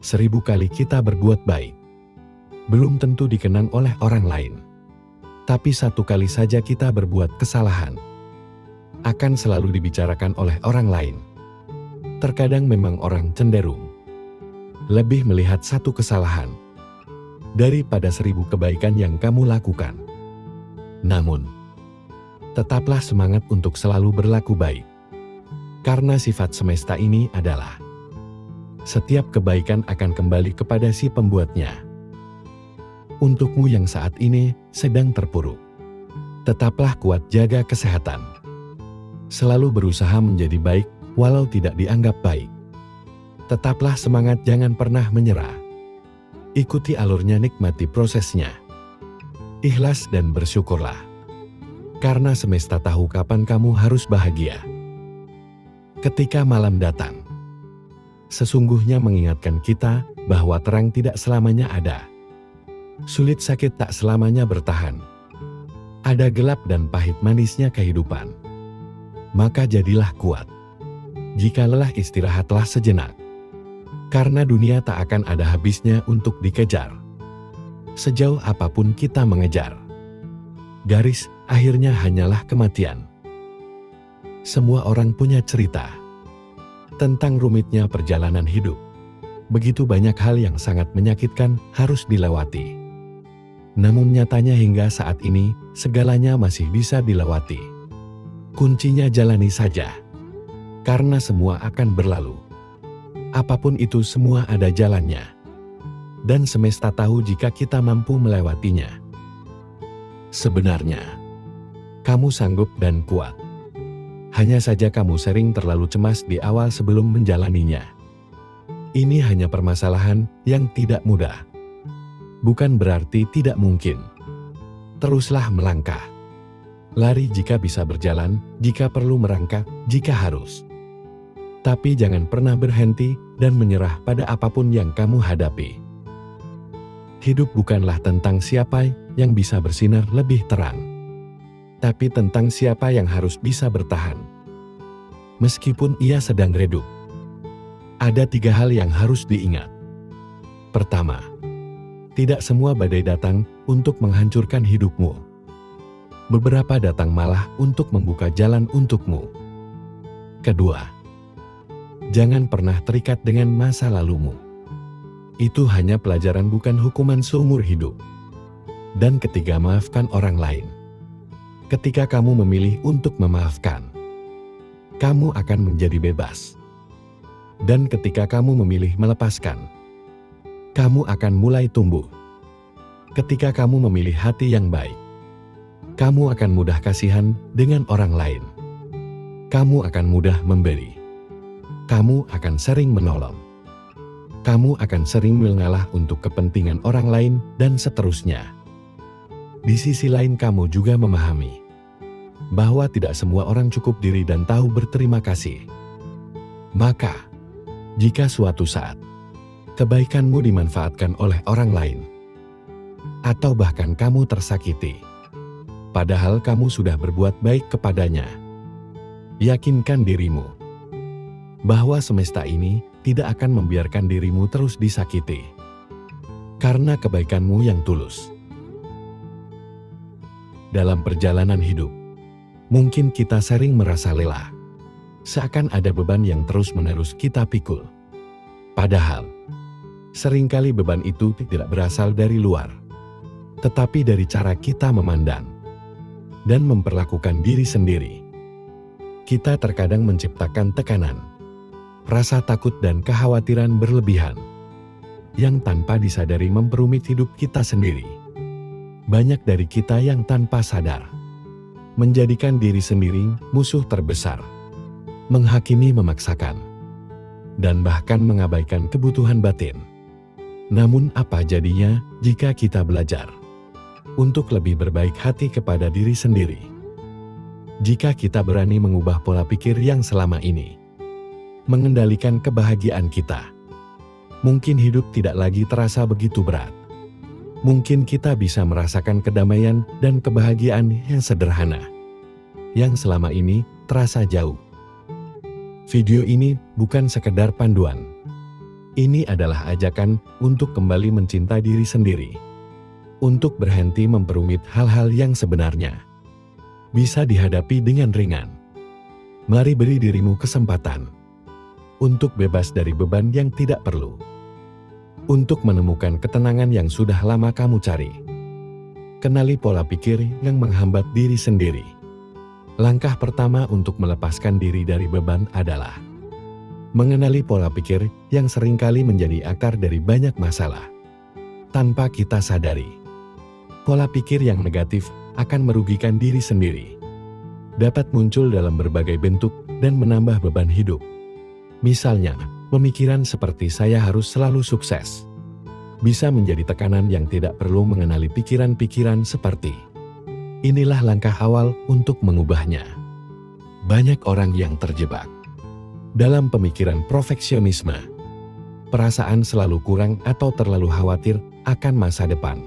1000 kali kita berbuat baik, belum tentu dikenang oleh orang lain. Tapi 1 kali saja kita berbuat kesalahan, akan selalu dibicarakan oleh orang lain. Terkadang memang orang cenderung lebih melihat 1 kesalahan daripada 1000 kebaikan yang kamu lakukan. Namun, tetaplah semangat untuk selalu berlaku baik. Karena sifat semesta ini adalah setiap kebaikan akan kembali kepada si pembuatnya. Untukmu yang saat ini sedang terpuruk, tetaplah kuat, jaga kesehatan. Selalu berusaha menjadi baik walau tidak dianggap baik. Tetaplah semangat, jangan pernah menyerah. Ikuti alurnya, nikmati prosesnya. Ikhlas dan bersyukurlah. Karena semesta tahu kapan kamu harus bahagia. Ketika malam datang, sesungguhnya mengingatkan kita bahwa terang tidak selamanya ada. Sulit sakit tak selamanya bertahan. Ada gelap dan pahit manisnya kehidupan. Maka jadilah kuat. Jika lelah, istirahatlah sejenak. Karena dunia tak akan ada habisnya untuk dikejar. Sejauh apapun kita mengejar, garis akhirnya hanyalah kematian. Semua orang punya cerita tentang rumitnya perjalanan hidup. Begitu banyak hal yang sangat menyakitkan harus dilewati. Namun nyatanya hingga saat ini, segalanya masih bisa dilewati. Kuncinya jalani saja. Karena semua akan berlalu. Apapun itu, semua ada jalannya. Dan semesta tahu jika kita mampu melewatinya. Sebenarnya, kamu sanggup dan kuat. Hanya saja kamu sering terlalu cemas di awal sebelum menjalaninya. Ini hanya permasalahan yang tidak mudah. Bukan berarti tidak mungkin. Teruslah melangkah. Lari jika bisa berjalan, jika perlu merangkak, jika harus. Tapi jangan pernah berhenti dan menyerah pada apapun yang kamu hadapi. Hidup bukanlah tentang siapa yang bisa bersinar lebih terang, tapi tentang siapa yang harus bisa bertahan. Meskipun ia sedang redup. Ada 3 hal yang harus diingat. Pertama, tidak semua badai datang untuk menghancurkan hidupmu. Beberapa datang malah untuk membuka jalan untukmu. Kedua, jangan pernah terikat dengan masa lalumu. Itu hanya pelajaran, bukan hukuman seumur hidup. Dan ketiga, maafkan orang lain. Ketika kamu memilih untuk memaafkan, kamu akan menjadi bebas. Dan ketika kamu memilih melepaskan, kamu akan mulai tumbuh. Ketika kamu memilih hati yang baik, kamu akan mudah kasihan dengan orang lain. Kamu akan mudah memberi. Kamu akan sering menolong. Kamu akan sering mengalah untuk kepentingan orang lain, dan seterusnya. Di sisi lain, kamu juga memahami bahwa tidak semua orang cukup diri dan tahu berterima kasih. Maka, jika suatu saat kebaikanmu dimanfaatkan oleh orang lain, atau bahkan kamu tersakiti, padahal kamu sudah berbuat baik kepadanya, yakinkan dirimu bahwa semesta ini tidak akan membiarkan dirimu terus disakiti karena kebaikanmu yang tulus. Dalam perjalanan hidup, mungkin kita sering merasa lelah, seakan ada beban yang terus-menerus kita pikul. Padahal, seringkali beban itu tidak berasal dari luar, tetapi dari cara kita memandang dan memperlakukan diri sendiri. Kita terkadang menciptakan tekanan, rasa takut dan kekhawatiran berlebihan yang tanpa disadari memperumit hidup kita sendiri. Banyak dari kita yang tanpa sadar menjadikan diri sendiri musuh terbesar, menghakimi, memaksakan, dan bahkan mengabaikan kebutuhan batin. Namun apa jadinya jika kita belajar untuk lebih berbaik hati kepada diri sendiri? Jika kita berani mengubah pola pikir yang selama ini mengendalikan kebahagiaan kita, mungkin hidup tidak lagi terasa begitu berat. Mungkin kita bisa merasakan kedamaian dan kebahagiaan yang sederhana, yang selama ini terasa jauh. Video ini bukan sekedar panduan, Ini adalah ajakan untuk kembali mencintai diri sendiri. Untuk berhenti memperumit hal-hal yang sebenarnya bisa dihadapi dengan ringan. Mari beri dirimu kesempatan untuk bebas dari beban yang tidak perlu. Untuk menemukan ketenangan yang sudah lama kamu cari. Kenali pola pikir yang menghambat diri sendiri. Langkah pertama untuk melepaskan diri dari beban adalah mengenali pola pikir yang seringkali menjadi akar dari banyak masalah. Tanpa kita sadari, pola pikir yang negatif akan merugikan diri sendiri. Dapat muncul dalam berbagai bentuk dan menambah beban hidup. Misalnya, pemikiran seperti saya harus selalu sukses. Bisa menjadi tekanan yang tidak perlu mengenali pikiran-pikiran seperti. Inilah langkah awal untuk mengubahnya. Banyak orang yang terjebak dalam pemikiran perfeksionisme. Perasaan selalu kurang atau terlalu khawatir akan masa depan.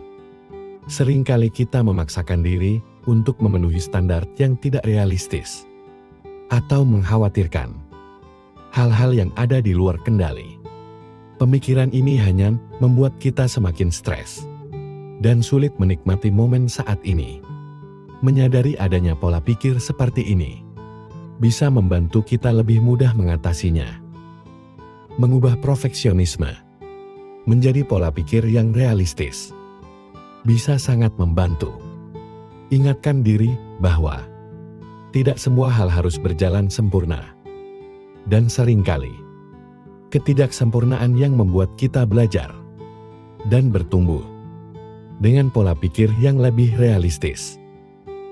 Seringkali kita memaksakan diri untuk memenuhi standar yang tidak realistis atau mengkhawatirkan hal-hal yang ada di luar kendali. Pemikiran ini hanya membuat kita semakin stres dan sulit menikmati momen saat ini. Menyadari adanya pola pikir seperti ini bisa membantu kita lebih mudah mengatasinya. Mengubah perfeksionisme menjadi pola pikir yang realistis bisa sangat membantu. Ingatkan diri bahwa tidak semua hal harus berjalan sempurna. Dan seringkali, ketidaksempurnaan yang membuat kita belajar dan bertumbuh. Dengan pola pikir yang lebih realistis,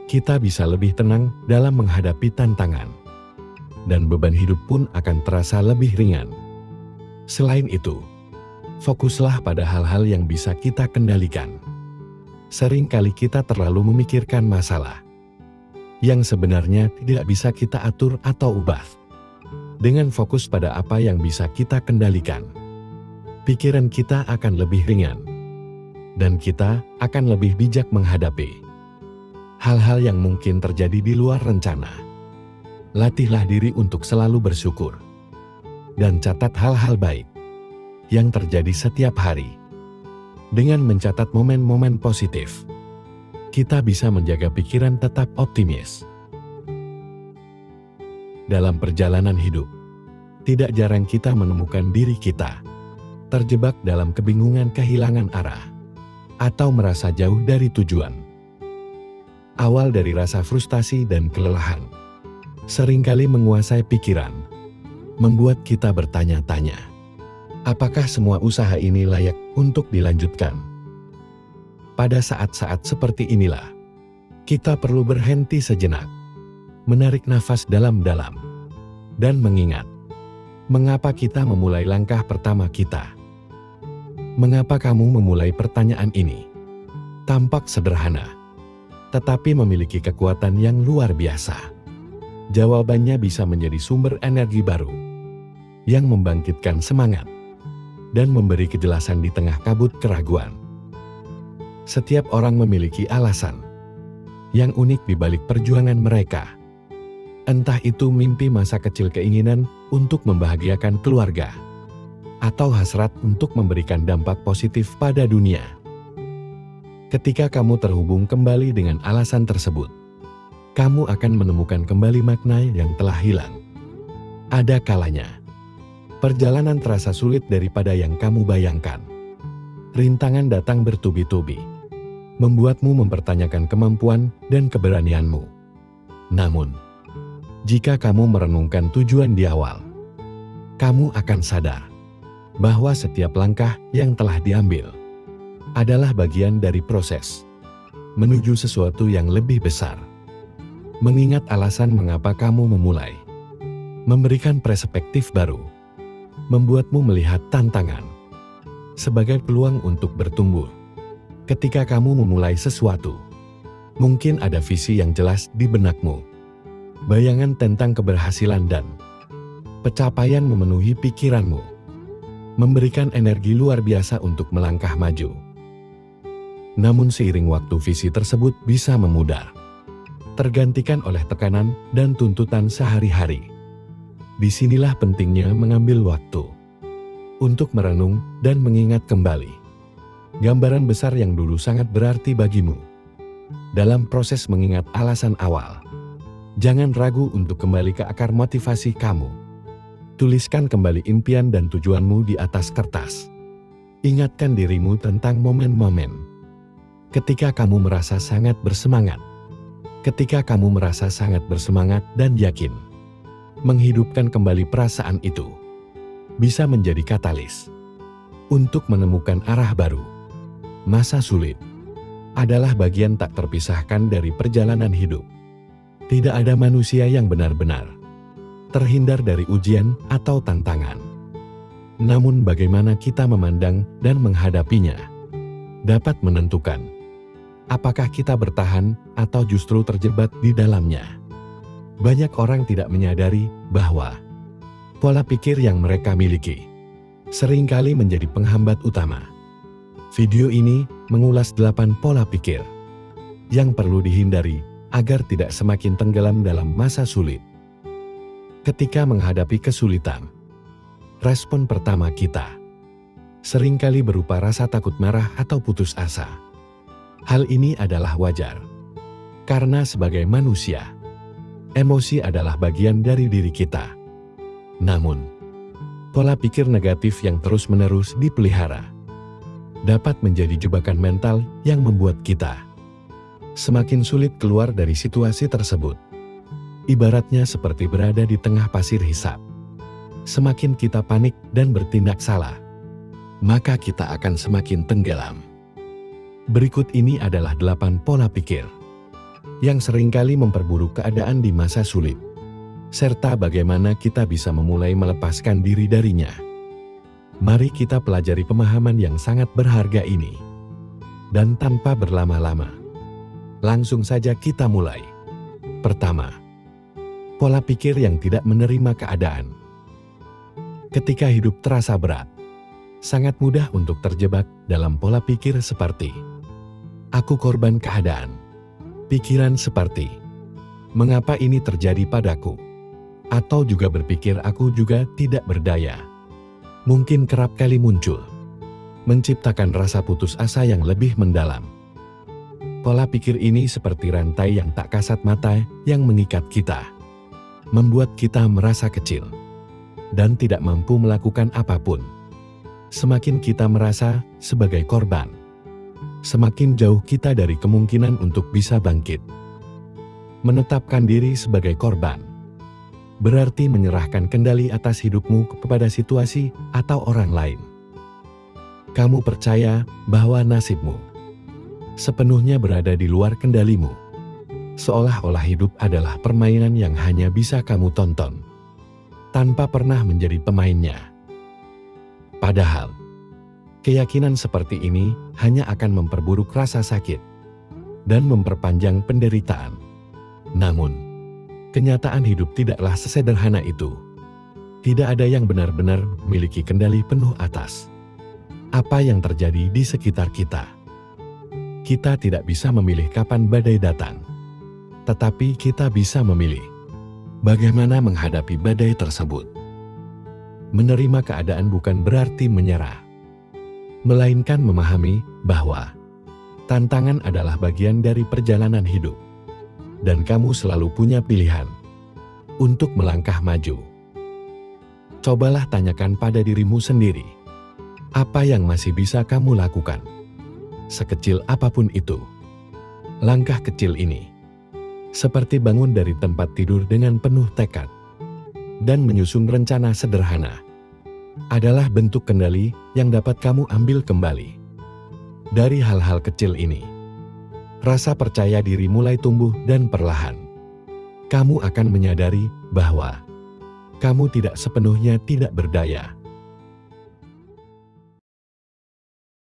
kita bisa lebih tenang dalam menghadapi tantangan. Dan beban hidup pun akan terasa lebih ringan. Selain itu, fokuslah pada hal-hal yang bisa kita kendalikan. Seringkali kita terlalu memikirkan masalah yang sebenarnya tidak bisa kita atur atau ubah. Dengan fokus pada apa yang bisa kita kendalikan, pikiran kita akan lebih ringan, dan kita akan lebih bijak menghadapi hal-hal yang mungkin terjadi di luar rencana. Latihlah diri untuk selalu bersyukur, dan catat hal-hal baik yang terjadi setiap hari. Dengan mencatat momen-momen positif, kita bisa menjaga pikiran tetap optimis. Dalam perjalanan hidup, tidak jarang kita menemukan diri kita terjebak dalam kebingungan kehilangan arah atau merasa jauh dari tujuan. Awal dari rasa frustasi dan kelelahan seringkali menguasai pikiran, membuat kita bertanya-tanya, apakah semua usaha ini layak untuk dilanjutkan? Pada saat-saat seperti inilah, kita perlu berhenti sejenak, menarik nafas dalam-dalam, dan mengingat, mengapa kita memulai langkah pertama kita? Mengapa kamu memulai pertanyaan ini? Tampak sederhana, tetapi memiliki kekuatan yang luar biasa. Jawabannya bisa menjadi sumber energi baru, yang membangkitkan semangat, dan memberi kejelasan di tengah kabut keraguan. Setiap orang memiliki alasan yang unik di balik perjuangan mereka. Entah itu mimpi masa kecil, keinginan untuk membahagiakan keluarga, atau hasrat untuk memberikan dampak positif pada dunia. Ketika kamu terhubung kembali dengan alasan tersebut, kamu akan menemukan kembali makna yang telah hilang. Ada kalanya perjalanan terasa sulit daripada yang kamu bayangkan. Rintangan datang bertubi-tubi, membuatmu mempertanyakan kemampuan dan keberanianmu. Namun, jika kamu merenungkan tujuan di awal, kamu akan sadar bahwa setiap langkah yang telah diambil adalah bagian dari proses menuju sesuatu yang lebih besar. Mengingat alasan mengapa kamu memulai, memberikan perspektif baru, membuatmu melihat tantangan sebagai peluang untuk bertumbuh. Ketika kamu memulai sesuatu, mungkin ada visi yang jelas di benakmu. Bayangan tentang keberhasilan dan pencapaian memenuhi pikiranmu, memberikan energi luar biasa untuk melangkah maju. Namun seiring waktu visi tersebut bisa memudar, tergantikan oleh tekanan dan tuntutan sehari-hari. Disinilah pentingnya mengambil waktu untuk merenung dan mengingat kembali gambaran besar yang dulu sangat berarti bagimu. Dalam proses mengingat alasan awal, jangan ragu untuk kembali ke akar motivasi kamu. Tuliskan kembali impian dan tujuanmu di atas kertas. Ingatkan dirimu tentang momen-momen ketika kamu merasa sangat bersemangat. Ketika kamu merasa sangat bersemangat dan yakin, menghidupkan kembali perasaan itu bisa menjadi katalis untuk menemukan arah baru. Masa sulit adalah bagian tak terpisahkan dari perjalanan hidup. Tidak ada manusia yang benar-benar terhindar dari ujian atau tantangan. Namun bagaimana kita memandang dan menghadapinya dapat menentukan apakah kita bertahan atau justru terjebak di dalamnya. Banyak orang tidak menyadari bahwa pola pikir yang mereka miliki seringkali menjadi penghambat utama. Video ini mengulas 8 pola pikir yang perlu dihindari agar tidak semakin tenggelam dalam masa sulit. Ketika menghadapi kesulitan, respon pertama kita seringkali berupa rasa takut, marah, atau putus asa. Hal ini adalah wajar, karena sebagai manusia, emosi adalah bagian dari diri kita. Namun, pola pikir negatif yang terus-menerus dipelihara dapat menjadi jebakan mental yang membuat kita semakin sulit keluar dari situasi tersebut. Ibaratnya seperti berada di tengah pasir hisap. Semakin kita panik dan bertindak salah, maka kita akan semakin tenggelam. Berikut ini adalah 8 pola pikir yang seringkali memperburuk keadaan di masa sulit, serta bagaimana kita bisa memulai melepaskan diri darinya. Mari kita pelajari pemahaman yang sangat berharga ini. Dan tanpa berlama-lama, langsung saja kita mulai. Pertama, pola pikir yang tidak menerima keadaan. Ketika hidup terasa berat, sangat mudah untuk terjebak dalam pola pikir seperti "aku korban keadaan". Pikiran seperti "mengapa ini terjadi padaku?" Atau juga berpikir "aku juga tidak berdaya", mungkin kerap kali muncul, menciptakan rasa putus asa yang lebih mendalam. Pola pikir ini seperti rantai yang tak kasat mata yang mengikat kita, membuat kita merasa kecil dan tidak mampu melakukan apapun. Semakin kita merasa sebagai korban, semakin jauh kita dari kemungkinan untuk bisa bangkit. Menetapkan diri sebagai korban berarti menyerahkan kendali atas hidupmu kepada situasi atau orang lain. Kamu percaya bahwa nasibmu sepenuhnya berada di luar kendalimu, seolah-olah hidup adalah permainan yang hanya bisa kamu tonton, tanpa pernah menjadi pemainnya. Padahal, keyakinan seperti ini hanya akan memperburuk rasa sakit dan memperpanjang penderitaan. Namun, kenyataan hidup tidaklah sesederhana itu. Tidak ada yang benar-benar memiliki kendali penuh atas apa yang terjadi di sekitar kita. Kita tidak bisa memilih kapan badai datang, tetapi kita bisa memilih bagaimana menghadapi badai tersebut. Menerima keadaan bukan berarti menyerah, melainkan memahami bahwa tantangan adalah bagian dari perjalanan hidup. Dan kamu selalu punya pilihan untuk melangkah maju. Cobalah tanyakan pada dirimu sendiri, apa yang masih bisa kamu lakukan? Sekecil apapun itu, langkah kecil ini, seperti bangun dari tempat tidur dengan penuh tekad dan menyusun rencana sederhana, adalah bentuk kendali yang dapat kamu ambil kembali. Dari hal-hal kecil ini, rasa percaya diri mulai tumbuh dan perlahan kamu akan menyadari bahwa kamu tidak sepenuhnya tidak berdaya.